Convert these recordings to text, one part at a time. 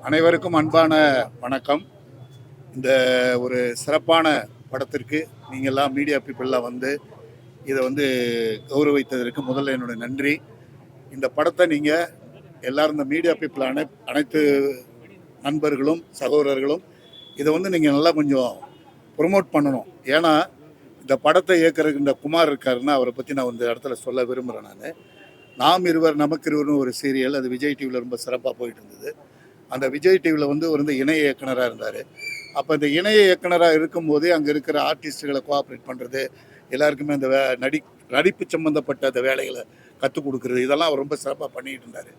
அனைவருக்கும் அன்பான வணக்கம். இந்த ஒரு சிறப்பான படத்திற்கு நீங்கள்லாம் மீடியா பீப்புளெலாம் வந்து இதை வந்து கௌரவித்ததற்கு முதல்ல என்னோட நன்றி. இந்த படத்தை நீங்கள் எல்லாரும் இந்த மீடியா பீப்புள் அனைத்து நண்பர்களும் சகோதரர்களும் இதை வந்து நீங்கள் நல்லா கொஞ்சம் ப்ரொமோட் பண்ணணும். ஏன்னா இந்த படத்தை இயக்குறதுக்கு இந்த குமார் இருக்காருன்னா அவரை பற்றி நான் இந்த இடத்துல சொல்ல விரும்புகிறேன். நாம் இருவர் நமக்கு இருவர்னு ஒரு சீரியல் அது விஜய் டிவியில் ரொம்ப சிறப்பாக போயிட்டு இருந்தது. அந்த விஜய் டிவியில் வந்து இணை இயக்குனராக இருந்தார். அப்போ இந்த இணைய இயக்குனராக இருக்கும்போதே அங்கே இருக்கிற ஆர்டிஸ்ட்டுகளை கோஆப்ரேட் பண்ணுறது, எல்லாருக்குமே அந்த நடிப்பு சம்மந்தப்பட்ட அந்த வேலைகளை கற்றுக் கொடுக்குறது, இதெல்லாம் அவர் ரொம்ப சிறப்பாக பண்ணிகிட்டு இருந்தார்.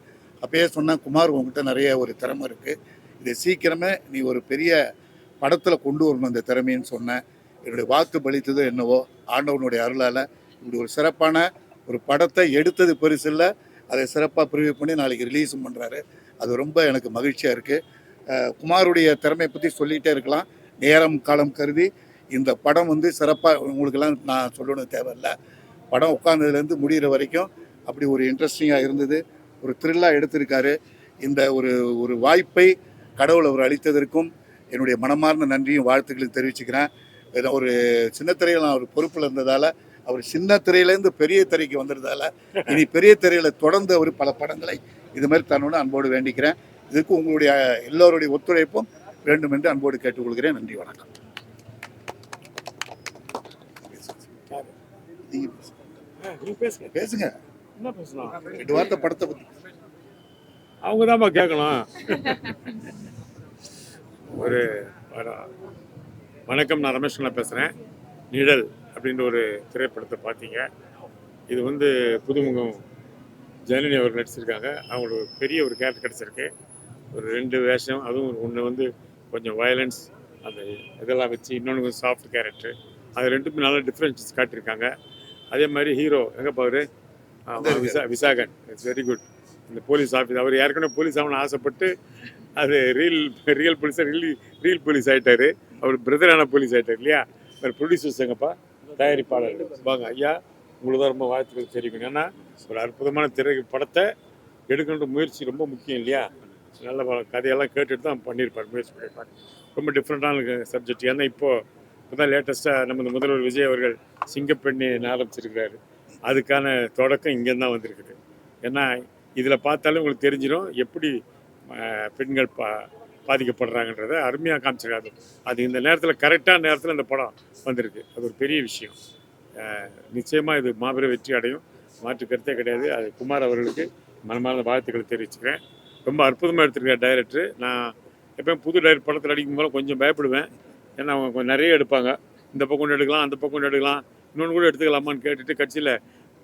அப்பயே சொன்னேன், குமார் உங்ககிட்ட நிறைய ஒரு திறமை இருக்குது, இதை சீக்கிரமே நீ ஒரு பெரிய படத்தில் கொண்டு வரணும் இந்த திறமைன்னு சொன்னேன். என்னுடைய வாக்கு பலித்ததோ என்னவோ, ஆண்டவனுடைய அருளால் இப்படி ஒரு சிறப்பான ஒரு படத்தை எடுத்தது பெருசு இல்லை, அதை சிறப்பாக ப்ரிவியூ பண்ணி நாளைக்கு ரிலீஸும் பண்ணுறாரு. அது ரொம்ப எனக்கு மகிழ்ச்சியாக இருக்குது. குமாருடைய திறமையை பற்றி சொல்லிகிட்டே இருக்கலாம். நேரம் காலம் கருதி இந்த படம் வந்து சிறப்பாக உங்களுக்கெல்லாம் நான் சொல்லணும் தேவையில்லை. படம் உட்கார்ந்ததுலேருந்து முடிகிற வரைக்கும் அப்படி ஒரு இன்ட்ரெஸ்டிங்காக இருந்தது, ஒரு த்ரில்லாக எடுத்திருக்காரு. இந்த ஒரு வாய்ப்பை கடவுள் அவர் அளித்ததற்கும் என்னுடைய மனமார்ந்த நன்றியும் வாழ்த்துக்களையும் தெரிவிச்சுக்கிறேன். ஒரு சின்ன திரையில் நான் ஒரு பொறுப்பில் இருந்ததால், அவர் சின்ன திரையிலேருந்து பெரிய திரைக்கு வந்ததால் இனி பெரிய திரையில் தொடர்ந்து அவர் பல படங்களை இது மாதிரி தன்னோட அன்போடு வேண்டிக்கிறேன். இதுக்கு உங்களுடைய எல்லோருடைய ஒத்துழைப்பும் வேண்டும் என்று அன்போடு கேட்டுக்கொள்கிறேன். நன்றி, வணக்கம். பேசுங்க. என்ன பேசணும்? 2 வார்த்தை படத்தை பற்றி அவங்க தான்ப்பா கேட்கணும். ஒரு வணக்கம், நான் ரமேஷ் பேசுகிறேன். நிழல் அப்படின்ற ஒரு திரைப்படத்தை பார்த்தீங்க. இது வந்து புதுமுகம் ஜனனி அவர் நடிச்சிருக்காங்க. அவங்களுக்கு பெரிய ஒரு கேரக்டர் கிடச்சிருக்கு. ஒரு 2 வேஷம், அதுவும் ஒன்று வந்து கொஞ்சம் வயலன்ஸ் அந்த இதெல்லாம் வச்சு, இன்னொன்று கொஞ்சம் சாஃப்ட் கேரக்டர். அது 2மே நல்ல டிஃப்ரென்சஸ் காட்டியிருக்காங்க. அதே மாதிரி ஹீரோ எங்கே பாரு, விசாகன், இட்ஸ் வெரி குட். இந்த போலீஸ் ஆஃபீஸ், அவர் ஏற்கனவே போலீஸ் ஆகணும்னு ஆசைப்பட்டு அது ரியல் போலீஸாக ரியல் போலீஸ் ஆகிட்டார். அவர் பிரதரான போலீஸ் ஆகிட்டார் இல்லையா. அவர் ப்ரொடியூசர்ஸ் எங்கப்பா, தயாரிப்பாளர் வாங்க ஐயா, உங்களுக்கு தான் ரொம்ப வாழ்த்துக்கள் தெரிவிக்கணும். ஏன்னா ஒரு அற்புதமான படத்தை எடுக்கின்ற முயற்சி ரொம்ப முக்கியம் இல்லையா. நல்ல கதையெல்லாம் கேட்டுட்டு தான் பண்ணியிருப்பார், முயற்சி பண்ணியிருப்பார். ரொம்ப டிஃப்ரெண்ட்டான சப்ஜெக்ட். ஏன்னா இப்போ தான் லேட்டஸ்ட்டாக நம்ம முதல்வர் விஜய் அவர்கள் சிங்கப்பெண்ணை ஆரம்பிச்சிருக்கிறாரு. அதுக்கான தொடக்கம் இங்கேருந்து தான் வந்திருக்குது. ஏன்னா இதில் பார்த்தாலும் உங்களுக்கு தெரிஞ்சிடும் எப்படி பெண்கள் பாதிக்கப்படுறாங்கன்றதை அருமையாக காமிச்சிருக்காரு. அது இந்த நேரத்தில், கரெக்டான நேரத்தில் இந்த படம் வந்திருக்கு. அது ஒரு பெரிய விஷயம். நிச்சயமாக இது மாபெரும் வெற்றி அடையும், மாற்று கருத்தே கிடையாது. அது குமார் அவர்களுக்கு மனமார்ந்த வாழ்த்துக்களை தெரிவிச்சுக்கிறேன். ரொம்ப அற்புதமாக எடுத்திருக்கார் டைரக்டர். நான் எப்போயும் புது டைரக்டர் படத்தில் அடிக்கும் போது கொஞ்சம் பயப்படுவேன். ஏன்னா அவங்க கொஞ்சம் நிறைய எடுப்பாங்க. இந்த பக்கம் ஒன்று எடுக்கலாம், அந்த பக்கம் ஒன்று எடுக்கலாம், இன்னொன்று கூட எடுத்துக்கலாமான்னு கேட்டுட்டு கட்சியில்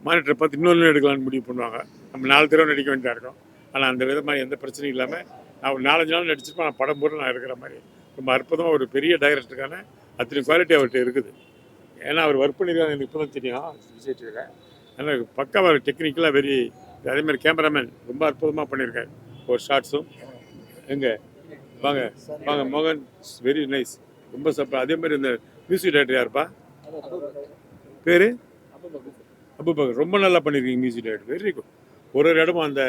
மானிட்டரை பார்த்து இன்னொன்று எடுக்கலான்னு முடிவு பண்ணுவாங்க. நம்ம 4 தடவை நடிக்க வேண்டியதாக இருக்கும். ஆனால் அந்த விதமாக எந்த பிரச்சனையும் இல்லாமல் நான் ஒரு 4-5 நாள் நடிச்சிருப்பேன். நான் படம் போட்டு நான் இருக்கிற மாதிரி ரொம்ப அற்புதமாக ஒரு பெரிய டைரக்டருக்கான அத்தனை குவாலிட்டி அவர்கிட்ட இருக்குது. ஏன்னா அவர் ஒர்க் பண்ணியிருக்காங்க, எனக்கு இப்போ தான் தெரியும் விஜய் டிவியில். அதனால் பக்காவாக டெக்னிக்கலாக அதேமாதிரி கேமராமேன் ரொம்ப அற்புதமாக பண்ணியிருக்காரு. ஒரு ஷார்ட்ஸும் எங்கே வாங்க வாங்க மோகன், வெரி நைஸ், ரொம்ப சப்பா. அதே மாதிரி இந்த மியூசிக் டைரக்டர் யாருப்பா பேர்? அபுபக்கர். ரொம்ப நல்லா பண்ணியிருக்கீங்க மியூசிக் டைரக்டர், வெரி குட். ஒரு இடமும் அந்த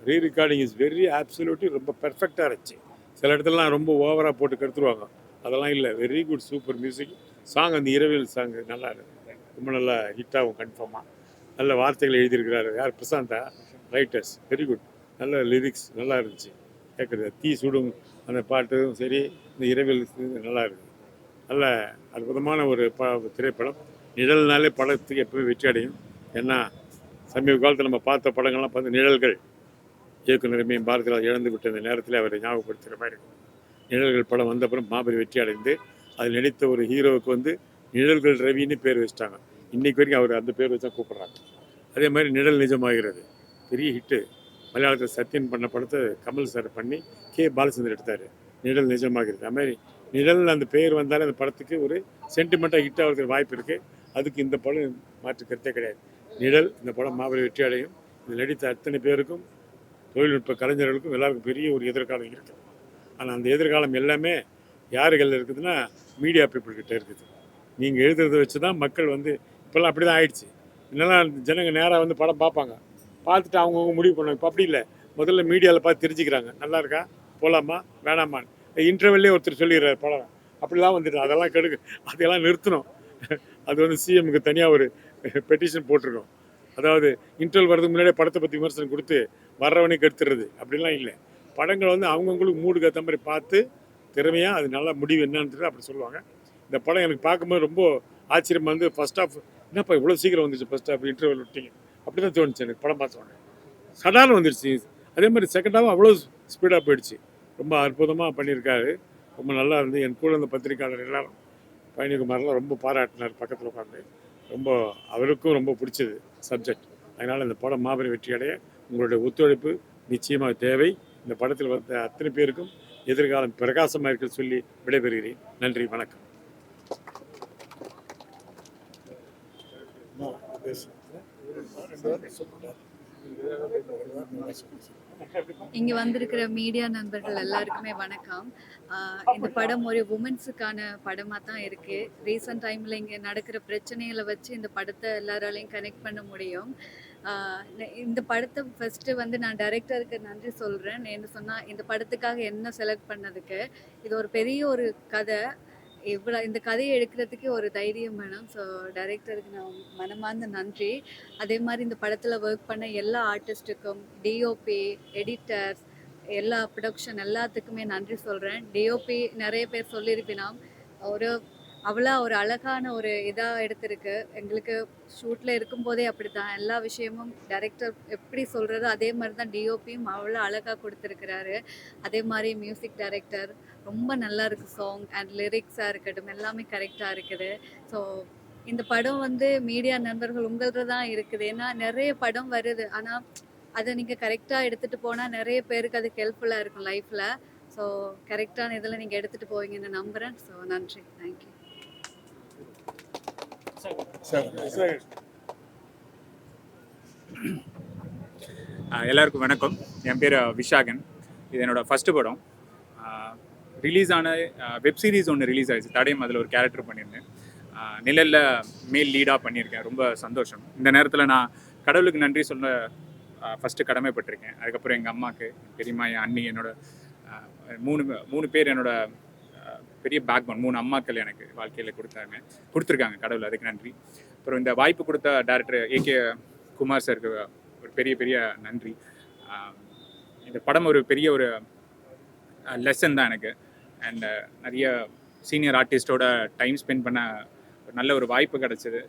ரீரெக்கார்டிங் இஸ் வெரி அப்சல்யூட்லி ரொம்ப பெர்ஃபெக்டாக இருந்துச்சு. சில இடத்துலலாம் ரொம்ப ஓவராக போட்டு கெடுத்துருவாங்க, அதெல்லாம் இல்லை. Very good, super music. Song அந்த இரவியல் சாங் நல்லா இருக்கு, ரொம்ப நல்லா ஹிட் ஆகும் கன்ஃபார்மாக. நல்ல வார்த்தைகள் எழுதியிருக்கிறாரு. யார்? பிரசாந்தா ரைட்டர்ஸ், வெரி குட். நல்ல லிரிக்ஸ் நல்லா இருந்துச்சு கேட்குறது. தீ சுடும் அந்த பாட்டும் சரி, இந்த இரவில் நல்லா இருக்குது. நல்ல அற்புதமான ஒரு திரைப்படம். நிழல்னாலே படத்துக்கு எப்பவுமே வெற்றி அடையும். ஏன்னா சமீப காலத்தில் நம்ம பார்த்த படங்கள்லாம் பார்த்து நிழல்கள் இயக்குனருமே பாரதிராஜ் இழந்து விட்ட இந்த நேரத்தில் அவரை ஞாபகப்படுத்துகிற மாதிரி இருக்கும். நிழல்கள் படம் வந்த அப்புறம் மாபெரும் வெற்றி அடைந்து அதில் நடித்த ஒரு ஹீரோவுக்கு வந்து நிழல்கள் ரவின்னு பேர் வச்சுட்டாங்க. இன்றைக்கு வரைக்கும் அவர் அந்த பேர் வச்சு தான் கூப்பிட்றாங்க. அதே மாதிரி நிழல் நிஜமாகிறது பெரிய ஹிட்டு. மலையாளத்தில் சத்யன் பண்ண படத்தை கமல் சார் பண்ணி கே பாலச்சந்தர் எடுத்தார், நிழல் நிஜமாகிறது. அது மாதிரி நிழல் அந்த பேர் வந்தாலே அந்த படத்துக்கு ஒரு சென்டிமெண்ட்டாக ஹிட் ஆகிறதுக்கு வாய்ப்பு இருக்குது. அதுக்கு இந்த படம் மாற்று கருத்தே கிடையாது. நிழல் இந்த படம் மாபெரும் வெற்றி அடையும். இதில் நடித்த அத்தனை பேருக்கும், தொழில்நுட்ப கலைஞர்களுக்கும் எல்லாருக்கும் பெரிய ஒரு எதிர்காலம் இருக்குது. ஆனால் அந்த எதிர்காலம் எல்லாமே யாருகளில் இருக்குதுன்னா மீடியா பீப்புள்கிட்ட இருக்குது. நீங்கள் எழுதுறத வச்சு தான் மக்கள் வந்து இப்போல்லாம் அப்படி தான் ஆயிடுச்சு. இன்னெல்லாம் ஜனங்க நேராக வந்து படம் பார்ப்பாங்க, பார்த்துட்டு அவங்கவுங்க முடிவு பண்ணுவாங்க. இப்போ அப்படி இல்லை, முதல்ல மீடியாவில் பார்த்து தெரிஞ்சுக்கிறாங்க. நல்லா இருக்கா, போகலாமா வேணாமான்னு இன்டர்வெல்லே ஒருத்தர் சொல்லிடுறாரு படம் அப்படிலாம் வந்துட்டு அதெல்லாம் அதெல்லாம் நிறுத்தணும். அது வந்து சிஎம்க்கு தனியாக ஒரு பெட்டிஷன் போட்டிருக்கோம். அதாவது இன்டர்வல் வரதுக்கு முன்னாடியே படத்தை பற்றி விமர்சனம் கொடுத்து வர்றவனைக்கு எடுத்துடுறது அப்படிலாம் இல்லை. படங்களை வந்து அவங்கவுங்களுக்கு மூடுக்கு ஏற்ற மாதிரி பார்த்து திறமையாக அது நல்ல முடிவு என்னன்னு அப்படி சொல்லுவாங்க. இந்த படம் எனக்கு பார்க்கும்போது ரொம்ப ஆச்சரியமாக வந்து ஃபர்ஸ்ட் ஆஃப் என்னப்பா இவ்வளோ சீக்கிரம் வந்துச்சு ஃபர்ஸ்ட் ஆஃப் இன்டர்வல் விட்டீங்க அப்படி தான் தோணுச்சு எனக்கு படம் பார்த்தோன்னே. சடாலும் வந்துடுச்சு. அதே மாதிரி செகண்ட் ஹாஃப் அவ்வளோ ஸ்பீடாக போயிடுச்சு. ரொம்ப அற்புதமாக பண்ணியிருக்காரு. ரொம்ப நல்லா இருந்து என் கூட இந்த பத்திரிக்கையாளர் எல்லாரும் பயணிக்குமாரெலாம் ரொம்ப பாராட்டினார் பக்கத்தில் உட்காந்து. ரொம்ப அவருக்கும் ரொம்ப பிடிச்சது சப்ஜெக்ட். அதனால் இந்த படம் மாபெரும் வெற்றி அடைய உங்களுடைய ஒத்துழைப்பு நிச்சயமாக தேவை. இந்த படத்தில் வந்த அத்தனை பேருக்கும் எதிர்காலம் பிரகாசமாக இருக்க சொல்லி விடைபெறுகிறேன். நன்றி, வணக்கம். இங்க வந்திருக்கிற மீடியா நண்பர்கள் எல்லாருக்குமே வணக்கம். இந்த படம் ஒரு உமன்ஸுக்கான படமா தான் இருக்கு. ரீசன்ட் டைம்ல இங்க நடக்கிற பிரச்சனைகளை வச்சு இந்த படத்தை எல்லாராலையும் கனெக்ட் பண்ண முடியும். இந்த படத்தை ஃபர்ஸ்ட் வந்து நான் டைரக்டருக்கு நன்றி சொல்றேன். என்ன சொன்னா இந்த படத்துக்காக என்ன செலக்ட் பண்ணதுக்கு. இது ஒரு பெரிய ஒரு கதை. இந்த கதையை எடுக்கிறதுக்கு ஒரு தைரியம் வேணும். ஸோ டைரக்டருக்கு நான் மனமார்ந்த நன்றி. அதே மாதிரி இந்த படத்தில் ஒர்க் பண்ண எல்லா ஆர்டிஸ்ட்டுக்கும், டிஓபி, எடிட்டர்ஸ், எல்லா ப்ரொடக்ஷன் எல்லாத்துக்குமே நன்றி சொல்கிறேன். டிஓபி நிறைய பேர் சொல்லியிருப்பினா அவ்வளோ ஒரு அழகான ஒரு இதாக எடுத்திருக்கு. எங்களுக்கு ஷூட்டில் இருக்கும்போதே அப்படி தான் எல்லா விஷயமும் டைரக்டர் எப்படி சொல்கிறதோ அதே மாதிரி தான் டிஓபியும் அவ்வளோ அழகாக கொடுத்துருக்கிறாரு. அதே மாதிரி மியூசிக் டைரக்டர் ரொம்ப நல்லா இருக்குது. சாங் அண்ட் லிரிக்ஸாக இருக்கட்டும் எல்லாமே கரெக்டாக இருக்குது. ஸோ இந்த படம் வந்து மீடியா நண்பர்கள் உங்களது தான் இருக்குது. ஏன்னா நிறைய படம் வருது. ஆனால் அதை நீங்கள் கரெக்டாக எடுத்துகிட்டு போனால் நிறைய பேருக்கு அது ஹெல்ப்ஃபுல்லாக இருக்கும் லைஃப்பில். ஸோ கரெக்டான இதில் நீங்கள் எடுத்துகிட்டு போவீங்கன்னு நம்புகிறேன். ஸோ நன்றி, தேங்க்யூ. எல்லாருக்கும் வணக்கம். என் பேர் விஷாகன். இது என்னோட ஃபஸ்ட்டு படம். ரிலீஸ் ஆன வெப் சீரிஸ் ஒன்று ரிலீஸ் ஆகிடுச்சு. தடையும் அதில் ஒரு கேரக்டர் பண்ணியிருந்தேன். நிழலில் மேல் லீடாக பண்ணியிருக்கேன். ரொம்ப சந்தோஷம். இந்த நேரத்தில் நான் கடவுளுக்கு நன்றி சொல்ல ஃபஸ்ட்டு கடமைப்பட்டிருக்கேன். அதுக்கப்புறம் எங்கள் அம்மாவுக்கு, பெரியம்மா, என் அண்ணி, என்னோட மூணு பேர் என்னோட பெரிய பேக் போன். 3 அம்மாக்கள் எனக்கு வாழ்க்கையில் கொடுத்துருக்காங்க கடவுள். அதுக்கு நன்றி. அப்புறம் இந்த வாய்ப்பு கொடுத்த டைரக்டர் ஏகே குமார் சாருக்கு ஒரு பெரிய நன்றி. இந்த படம் ஒரு பெரிய ஒரு லெசன் தான் எனக்கு. அண்ட் நிறைய சீனியர் ஆர்டிஸ்டோட டைம் ஸ்பெண்ட் பண்ண ஒரு நல்ல ஒரு வாய்ப்பு கிடச்சிது.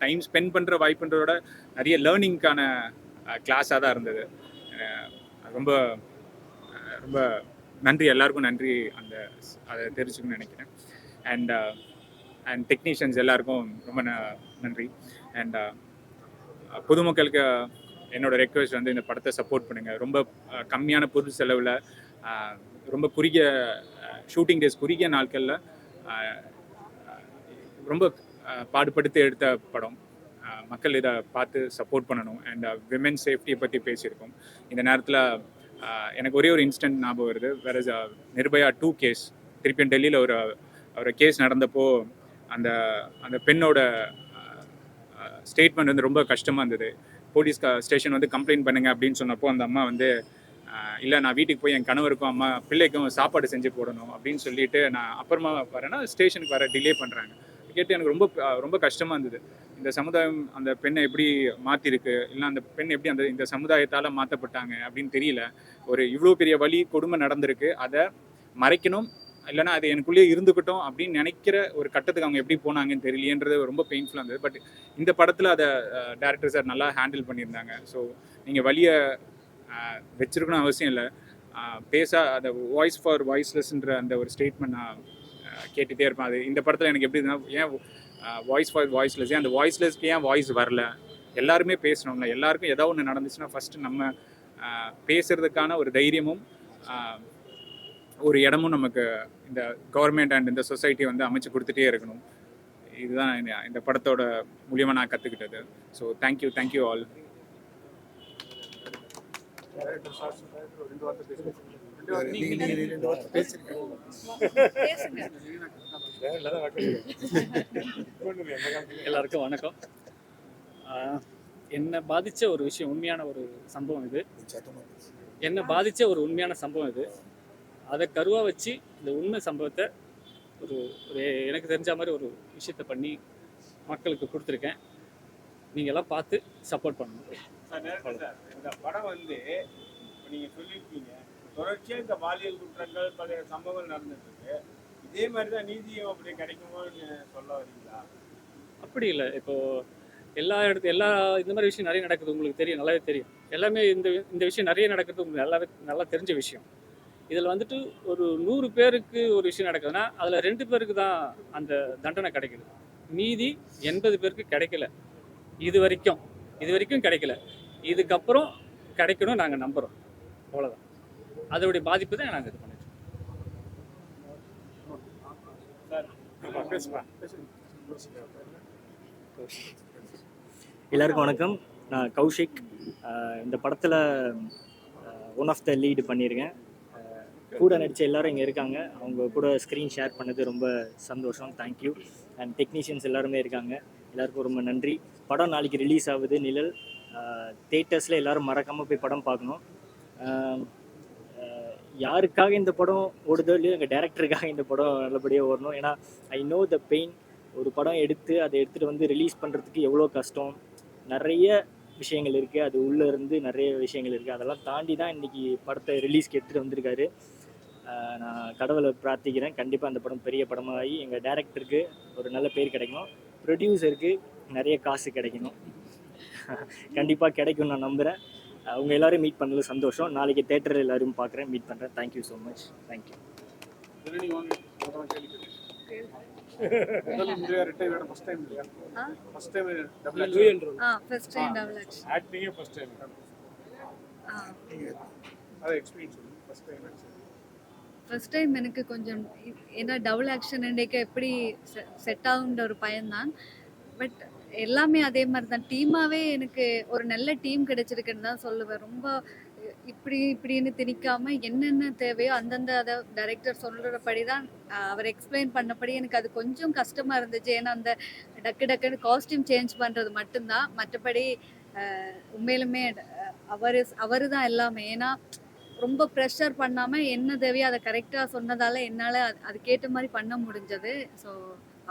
டைம் ஸ்பெண்ட் பண்ணுற வாய்ப்புன்றதோட நிறைய லேர்னிங்க்கான கிளாஸாக தான் இருந்தது. ரொம்ப ரொம்ப நன்றி, எல்லாருக்கும் நன்றி. அதை தெரிஞ்சுக்கணும்னு நினைக்கிறேன். அண்ட் டெக்னீஷியன்ஸ் எல்லாருக்கும் ரொம்ப நன்றி. அண்ட் பொதுமக்களுக்கு என்னோட ரெக்வெஸ்ட் வந்து இந்த படத்தை சப்போர்ட் பண்ணுங்கள். ரொம்ப கம்மியான பொருள் செலவில், ரொம்ப குறுகிய ஷூட்டிங் டேஸ், குறுகிய நாட்களில் ரொம்ப பாடுபடுத்தி எடுத்த படம். மக்கள் இதை பார்த்து சப்போர்ட் பண்ணணும். அண்ட் விமென் சேஃப்டியை பற்றி பேசியிருக்கோம். இந்த நேரத்தில் எனக்கு ஒரே ஒரு இன்சிடென்ட் ஞாபகம் வருது. வேற நிர்பயா 2 கேஸ் திருப்பியும் டெல்லியில் ஒரு கேஸ் நடந்தப்போ அந்த பெண்ணோட ஸ்டேட்மெண்ட் வந்து ரொம்ப கஷ்டமாக இருந்தது. போலீஸ் ஸ்டேஷன் வந்து கம்ப்ளைண்ட் பண்ணுங்க அப்படின்னு சொன்னப்போ அந்த அம்மா வந்து இல்லை, நான் வீட்டுக்கு போய் என் கணவருக்கும் பிள்ளைக்கும் சாப்பாடு செஞ்சு போடணும் அப்படின்னு சொல்லிட்டு நான் அப்புறமா வரேன்னா ஸ்டேஷனுக்கு வர டிலே பண்ணுறாங்க. கேட்டு எனக்கு ரொம்ப கஷ்டமாக இருந்தது. இந்த சமுதாயம் அந்த பெண்ணை எப்படி மாற்றிருக்கு, இல்லை அந்த பெண் எப்படி இந்த சமுதாயத்தால் மாற்றப்பட்டாங்க அப்படின்னு தெரியல. ஒரு இவ்வளோ பெரிய வலி கொடுமை நடந்திருக்கு. அதை மறைக்கணும், இல்லைனா அது எனக்குள்ளேயே இருந்துக்கிட்டோம் அப்படின்னு நினைக்கிற ஒரு கட்டத்துக்கு அவங்க எப்படி போனாங்கன்னு தெரியலையன்றது ரொம்ப பெயின்ஃபுல்லாக இருந்தது. பட் இந்த படத்தில் அதை டைரக்டர் சார் நல்லா ஹேண்டில் பண்ணியிருந்தாங்க. ஸோ நீங்கள் வலியை வச்சிருக்கணும் அவசியம் இல்லை. அந்த வாய்ஸ் ஃபார் வாய்ஸ்லெஸ்ன்ற அந்த ஒரு ஸ்டேட்மெண்ட் நான் கேட்டுகிட்டே இருப்பேன். அது இந்த படத்தில் எனக்கு எப்படி இருந்தால், ஏன் வாய்ஸ் ஃபார் வாய்ஸ்லெஸ், அந்த வாய்ஸ்லெஸ்க்கு ஏன் வாய்ஸ் வரல, எல்லாருமே பேசணும்ல. எல்லாருக்கும் ஏதாவது ஒன்று நடந்துச்சுன்னா ஃபஸ்ட்டு நம்ம பேசுகிறதுக்கான ஒரு தைரியமும் ஒரு இடமும் நமக்கு இந்த கவர்மெண்ட் அண்ட் இந்த சொசைட்டி வந்து அமைச்சு கொடுத்துட்டே இருக்கணும். இதுதான் இந்த படத்தோட மூலியமாக நான் கற்றுக்கிட்டது. So thank you all. எல்லாருக்கும் வணக்கம். என்னை பாதித்த ஒரு விஷயம், உண்மையான ஒரு சம்பவம் இது. என்னை பாதித்த ஒரு உண்மையான சம்பவம் இது. அதை கருவாக வச்சு இந்த உண்மை சம்பவத்தை ஒரு ஒரு எனக்கு தெரிஞ்ச மாதிரி ஒரு விஷயத்தை பண்ணி மக்களுக்கு கொடுத்துருக்கேன். நீங்கள் எல்லாம் பார்த்து சப்போர்ட் பண்ணணும். சார் இந்த படம் வந்து இப்போ நீங்கள் சொல்லியிருக்கீங்க, தொடர்ச்சியாக இந்த பாலியல் குற்றங்கள் பல சம்பவங்கள் நடந்துட்டு இருக்கு. இதே மாதிரி தான் நீதியும் அப்படி கிடைக்குமோன்னு சொல்ல வரீங்களா? அப்படி இல்லை. இப்போது எல்லா இந்த மாதிரி விஷயம் நிறைய நடக்குது, உங்களுக்கு தெரியும், நல்லாவே தெரியும். எல்லாமே இந்த விஷயம் நிறைய நடக்கிறது உங்களுக்கு நல்லா தெரிஞ்ச விஷயம். இதில் வந்துட்டு ஒரு 100 பேருக்கு ஒரு விஷயம் நடக்குதுன்னா அதில் 2 பேருக்கு தான் அந்த தண்டனை கிடைக்குது. மீதி 80 பேருக்கு கிடைக்கல. இது வரைக்கும் கிடைக்கல. இதுக்கப்புறம் கிடைக்கணும் நாங்கள் நம்புகிறோம். அவ்வளோதான். அதோடைய பாதிப்பு தான் நாங்கள் இது பண்ணிட்டோம். எல்லாருக்கும் வணக்கம். நான் கௌஷிக். இந்த படத்தில் ஒன் ஆஃப் த லீடு பண்ணியிருக்கேன். கூட நடித்த எல்லாரும் இங்கே இருக்காங்க. அவங்க கூட ஸ்க்ரீன் ஷேர் பண்ணது ரொம்ப சந்தோஷம். தேங்க்யூ. அண்ட் டெக்னீஷியன்ஸ் எல்லாருமே இருக்காங்க. எல்லாருக்கும் ரொம்ப நன்றி. படம் நாளைக்கு ரிலீஸ் ஆகுது, நிழல். தேட்டர்ஸில் எல்லோரும் மறக்காமல் போய் படம் பார்க்கணும். யாருக்காக இந்த படம் ஓடுதோ இல்லையோ எங்கள் டேரக்டருக்காக இந்த படம் நல்லபடியாக ஓடணும். ஏன்னா ஐ நோ த பெயின். ஒரு படம் எடுத்து அதை எடுத்துகிட்டு வந்து ரிலீஸ் பண்ணுறதுக்கு எவ்வளோ கஷ்டம். நிறைய விஷயங்கள் இருக்குது, அது உள்ளே இருந்து நிறைய விஷயங்கள் இருக்குது. அதெல்லாம் தாண்டி தான் இன்றைக்கி படத்தை ரிலீஸ்க்கு எடுத்துகிட்டு வந்திருக்காரு. நான் கடவுளை பிரார்த்திக்கிறேன், கண்டிப்பாக அந்த படம் பெரிய படமாகி எங்கள் டேரக்டருக்கு ஒரு நல்ல பேர் கிடைக்கணும், ப்ரொடியூசருக்கு நிறைய காசு கிடைக்கணும். கண்டிப்பாக கிடைக்கும் நான் நம்புகிறேன். அவங்க எல்லோரும் மீட் பண்ணல சந்தோஷம். நாளைக்கு தேட்டரில் எல்லோரும் பார்க்குறேன், மீட் பண்ணுறேன். Thank you so much. Thank you. First time எனக்கு கொஞ்சம் ஏன்னா டபுள் ஆக்ஷன் எப்படி செட் ஆகுன்ற ஒரு பயம்தான். பட் எல்லாமே அதே மாதிரி தான். டீமாகவே எனக்கு ஒரு நல்ல டீம் கிடைச்சிருக்குன்னு தான் சொல்லுவேன். ரொம்ப இப்படின்னு திணிக்காமல் என்னென்ன தேவையோ அந்தந்த அதை டைரக்டர் சொல்கிறபடி தான் அவர் எக்ஸ்பிளைன் பண்ணபடி எனக்கு அது கொஞ்சம் கஷ்டமாக இருந்துச்சு. ஏன்னா அந்த டக்குன்னு காஸ்டியூம் சேஞ்ச் பண்ணுறது மட்டும்தான். மற்றபடி உண்மையிலுமே அவர் தான் எல்லாமே. ஏன்னா ரொம்ப ப்ரெஷர் பண்ணாமல் என்ன தேவையோ அதை கரெக்டாக சொன்னதால் என்னால் அதுக்கேற்ற மாதிரி பண்ண முடிஞ்சது. ஸோ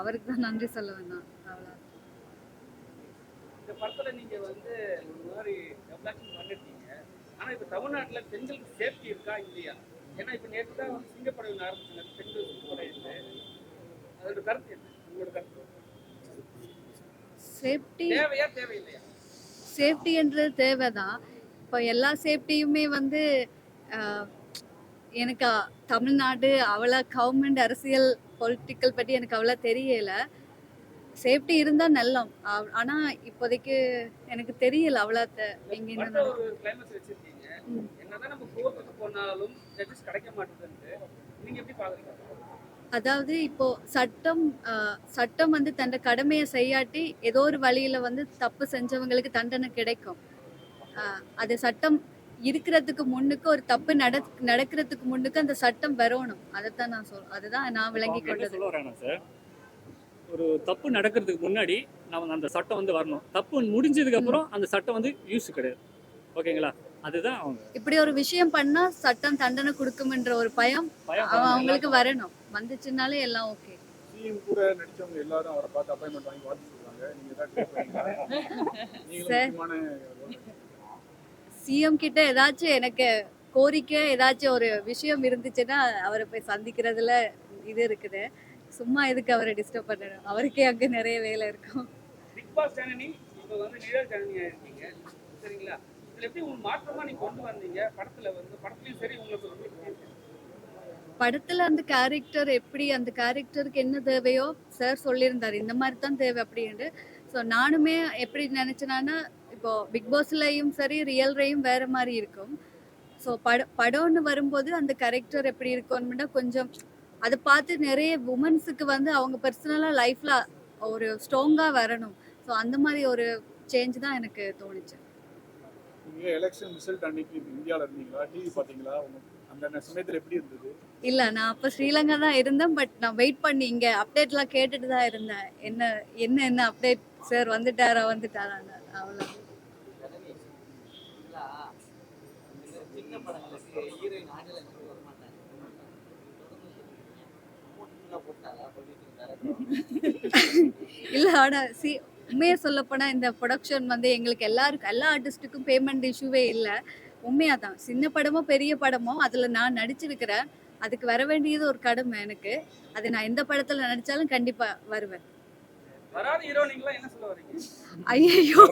அவருக்கு தான் நன்றி சொல்ல வேண்டாம். அவ்வளோ. இந்த படத்தில் நீங்கள் வந்து ஒரு மாதிரி டெவலப்மெண்ட் பண்ணிருக்கீங்க. ஆனால் இப்போ தமிழ்நாட்டில் பெண்களுக்கு சேஃப்டி இருக்கா இல்லையா? ஏன்னா இப்போ நேற்று தான் வந்து சிங்கப்படையில் ஆரம்பிச்சாங்க பெண்கள் படையில. அதோட கருத்து என்ன, உங்களோட கருத்து? சேஃப்டி தேவையா தேவையில்லையா? சேஃப்டின்றது தேவை தான். இப்போ எல்லா சேஃப்டியுமே வந்து எனக்கு தமிழ்நாடு அவ்வளோ கவர்மெண்ட் அரசியல் பொலிட்டிக்கல் பற்றி எனக்கு அவ்வளோ தெரியலை. சேஃப்டி இருந்தால் நல்லம். ஆனால் இப்போதைக்கு எனக்கு தெரியல அவ்வளோ. எங்கே அதாவது இப்போ சட்டம் வந்து தன்னோட கடமையை செய்யாட்டி ஏதோ ஒரு வழியில வந்து தப்பு செஞ்சவங்களுக்கு தண்டனை கிடைக்கும். அது சட்டம் இருக்கிறதுக்கு முன்னுக்கு ஒரு தப்பு நடக்கிறதுக்கு முன்னுக்கு அந்த சட்டம் வரணும். அதைத்தான் அதுதான் நான் விளங்கி கொண்டது. ஒரு தப்பு நடக்கிறதுக்கு முன்னாடி நம்ம அந்த சட்டம் வந்து வரணும். தப்பு முடிஞ்சதுக்கு அப்புறம் அந்த சட்டம் வந்து யூஸ் கிடையாது. ஓகேங்களா? அதுதான் அவங்க இப்படி ஒரு விஷயம் பண்ணா சட்டம் தண்டனை கொடுக்கும்ன்ற ஒரு பயம் அவங்களுக்கு வரணும். வந்துச்சுனாலே எல்லாம் ஓகே. சிஎம் கூட நடிச்சவங்க எல்லாரும் அவரை பார்த்து அப்பாயின்மெண்ட் வாங்கி வாழ்த்து சொல்றாங்க. நீங்க சிஎம் கிட்ட ஏதாச்சும் எனக்கு கோரிக்கை ஏதாச்சும் ஒரு விஷயம் இருந்துச்சுன்னா அவரை போய் சந்திக்கிறதுல இது இருக்குது. சும்மா எதுக்கு அவரை டிஸ்டர்ப் பண்ணணும்? அவருக்கே அங்கே நிறைய வேலை இருக்கும். பிக் பாஸ் ஜனனி இப்போ வந்து நிழல் ஜனனியா இருக்கீங்க, சரிங்களா? இதில் எப்படி உங்களுக்கு மாற்றமா நீங்க கொண்டு வந்தீங்க? படத்துலையும் சரி உங்களுக்கு படத்துல அந்த கேரக்டர் எப்படி அந்த கேரக்டருக்கு என்ன தேவையோ சார் சொல்லியிருந்தாரு, இந்த மாதிரி தான் தேவை அப்படின்ட்டு. ஸோ நானுமே எப்படி நினைச்சேன்னா, இப்போ பிக் பாஸ்லையும் சரி ரியல்லையும் வேற மாதிரி இருக்கும். ஸோ படம்னு வரும்போது அந்த கேரக்டர் எப்படி இருக்கும்னு கொஞ்சம் அதை பார்த்து நிறைய உமன்ஸுக்கு வந்து அவங்க பர்சனலாக லைஃப்பில் ஒரு ஸ்ட்ராங்காக வரணும். ஸோ அந்த மாதிரி ஒரு சேஞ்ச் தான் எனக்கு தோணுச்சு. நீங்கள் எலெக்ஷன் ரிசல்ட் அன்னைக்கு இந்தியாவில் இருந்தீங்களா? டிவி பார்த்தீங்களா? அந்த சமயத்தில் எப்படி இருந்தது? இல்லை, நான் அப்போ ஸ்ரீலங்கா தான் இருந்தேன். பட் நான் வெயிட் பண்ணி இங்கே அப்டேட்லாம் கேட்டுட்டு தான் இருந்தேன். என்ன அப்டேட் சார் வந்துட்டாரான்னு. அவ்வளோ. இல்ல ஆனா உண்மையா சொல்லப்போனா இந்த ப்ரொடக்ஷன் வந்து எங்களுக்கு எல்லாருக்கும் எல்லா ஆர்டிஸ்ட்டுக்கும் பேமெண்ட் இஷ்யூவே இல்ல. உண்மையா தான். சின்ன படமோ, பெரிய படமோ அதுல நான் நடிச்சிருக்கிறேன். அதுக்கு வர வேண்டியது ஒரு கடமை எனக்கு. அது நான் எந்த படத்துல நடிச்சாலும் கண்டிப்பா வருவேன். வராத ஹீரோயின்லாம் என்ன சொல்ல வரீங்க? ஐயையோ!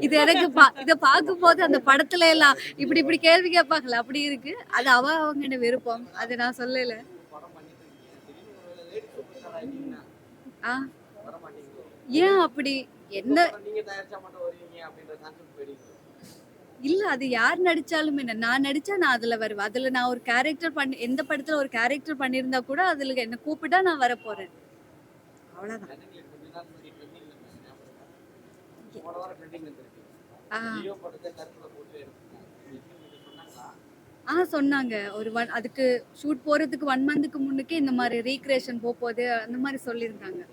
இது எனக்கு இத பார்க்கும்போது அந்த படத்துல எல்லாம் இப்படி இப்படி கேள்வி கேட்பாங்கல்ல, அப்படி இருக்கு. அது அவங்க விருப்பம். அது நான் சொல்லல. ஆ ஏன் அப்படி? என்ன இல்ல அது யார் நடிச்சாலும் என்ன, நான் நடிச்சா நான் அதுல வருவேன். அதுல நான் ஒரு கேரக்டர் எந்த படத்துல ஒரு கேரக்டர் பண்ணியிருந்தா கூட அதுல என்ன கூப்பிட்டா நான் வரப்போறேன். அவ்வளவுதான். ஆ. சொன்னாங்க. அதுக்கு ஷூட் போறதுக்கு 1 மந்த்துக்கு முன்னுக்கே இந்த மாதிரி ரீக்ரியேஷன் போகுது அந்த மாதிரி சொல்லியிருந்தாங்க.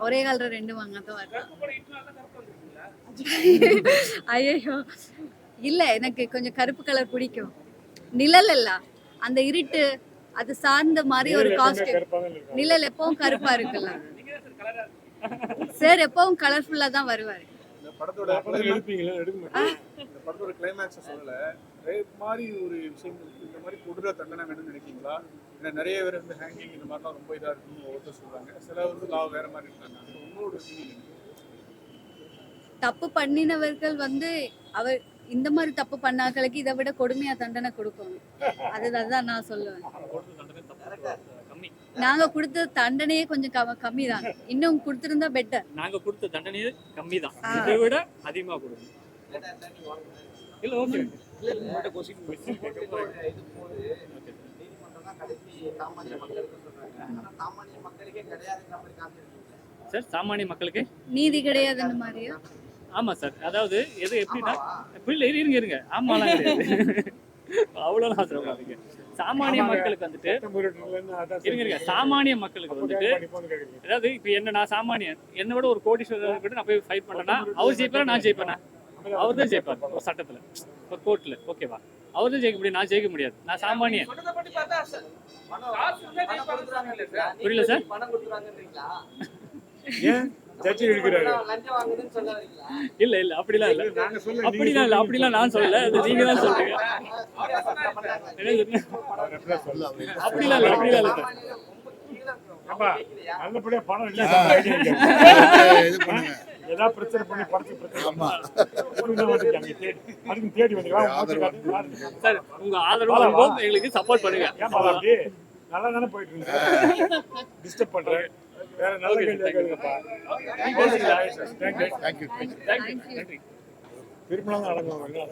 ஒரே கலர் 2 வாங்க தான் வரலாம். ஐயோ இல்ல எனக்கு கொஞ்சம் கருப்பு கலர் பிடிக்கும். நிழல் இல்ல அந்த இருட்டு அது சார்ந்த மாதிரி ஒரு காஸ்டியூம். நிழல் எப்பவும் கருப்பா இருக்குல்ல. சார் எப்பவும் கலர்ஃபுல்லா தான் வருவாரு. இந்த படத்தோட கிளைமேக்ஸ் சொல்லல, ரேப் மாதிரி ஒரு விஷயங்களுக்கு இந்த மாதிரி கொடூர தண்டனை வேணும்னு நினைக்கிறீங்களா? ஏன்னா நிறைய பேர் வந்து ஹேங்கிங் இந்த மாதிரிலாம் ரொம்ப இதாக இருக்குன்னு ஒருத்தர் சொல்றாங்க, சில வந்து லா வேற மாதிரி இருக்காங்க. உங்களோட opinion என்ன? தப்பு பண்ணினவர்கள் வந்து அவர் இந்த மாதிரி தப்பு பண்ணாக்களுக்கு இதை விட கொடுமையா தண்டனை கொடுக்கணும். அதுதான் நான் சொல்லுவேன். நாங்க கொடுத்த தண்டனையே கொஞ்சம் கம்மி தான். இன்னும் கொடுத்திருந்தா பெட்டர். நாங்க கொடுத்த தண்டனையே கம்மி தான். இதை விட அதிகமா கொடுங்க. இல்ல ஓகே. சார் சாமானிய மக்களுக்கு நீதி கிடையாதுன்னு மாதிரியா? ஆமா சார். அதாவது எது எப்படின்னா புரியல, இருங்க ஆமாலாம் கிடையாது. அவ்வளோலாம் சொல்றாங்க. சாமானிய மக்களுக்கு வந்துட்டு இருங்க சாமானிய மக்களுக்கு வந்துட்டு அதாவது இப்போ நான் சாமானியன், என்னை விட ஒரு கோடீஸ்வரர் கிட்ட நான் போய் ஃபைட் பண்ணேன்னா அவர் ஜெயிப்பாரா நான் ஜெயிப்பேனா? அவர் தான் ஜெயிப்பார் ஒரு சட்டத்துல, ஒரு கோர்ட்ல. ஓகேவா? அவர் தான் ஜெயிக்க முடியும், நான் ஜெயிக்க முடியாது. நான் சாமானியன். புரியல சார். இல்ல அப்படிலாம் இல்ல அப்படிலாம் நான் சொல்லல. நீங்க தான் சொல்றீங்க. அப்படிலாம் இல்ல நல்லபடியா பணம் இல்ல இது பண்ணுங்க. ஏதாவது பிரச்சனை பண்ணி படத்துக்கு பிரச்சனை ஆமா. அதுக்கு தேடி வந்துக்கலாம் சார். உங்க ஆதரவு எங்களுக்கு சப்போர்ட் பண்ணுங்க. நல்லா தானே போயிட்டு இருக்கு. டிஸ்டர்ப் பண்றேன். வேற நல்ல கேள்விப்பா. தேங்க்யூ. திருமணம் அடங்க மாட்டேன்.